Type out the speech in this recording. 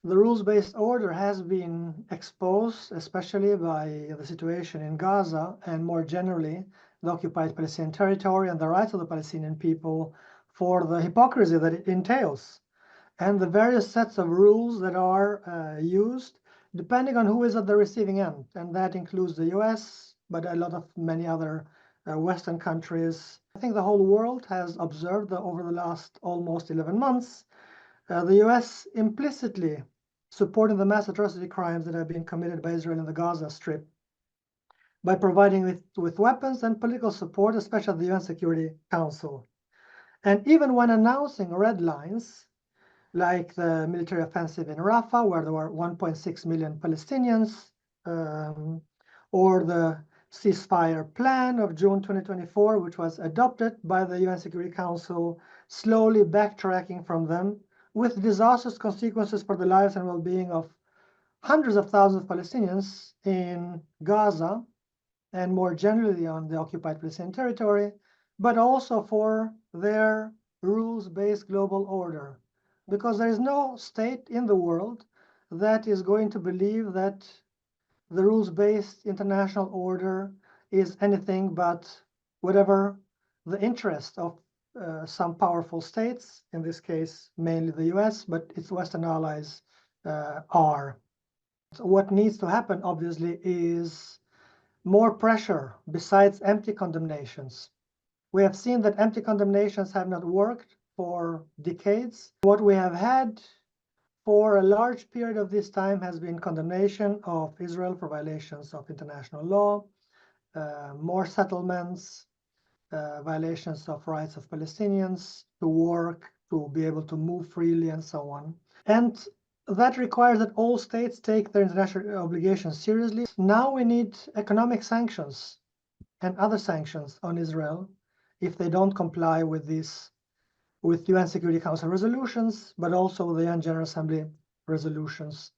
The rules-based order has been exposed, especially by the situation in Gaza and more generally the occupied Palestinian territory and the rights of the Palestinian people, for the hypocrisy that it entails and the various sets of rules that are used depending on who is at the receiving end. And that includes the US, but a lot of many other Western countries. I think the whole world has observed that over the last almost 11 months, the US implicitly supporting the mass atrocity crimes that have been committed by Israel in the Gaza Strip by providing with weapons and political support, especially at the UN Security Council. And even when announcing red lines, like the military offensive in Rafah, where there were 1.6 million Palestinians, or the ceasefire plan of June 2024, which was adopted by the UN Security Council, slowly backtracking from them, with disastrous consequences for the lives and well-being of hundreds of thousands of Palestinians in Gaza, and more generally on the occupied Palestinian territory, but also for their rules-based global order. Because there is no state in the world that is going to believe that the rules-based international order is anything but whatever the interest of some powerful states, in this case mainly the US, but its Western allies are. So what needs to happen, obviously, is more pressure besides empty condemnations. We have seen that empty condemnations have not worked for decades. What we have had for a large period of this time has been condemnation of Israel for violations of international law, more settlements, violations of rights of Palestinians to work, to be able to move freely, and so on. And that requires that all states take their international obligations seriously. Now we need economic sanctions and other sanctions on Israel if they don't comply with UN Security Council resolutions, but also the UN General Assembly resolutions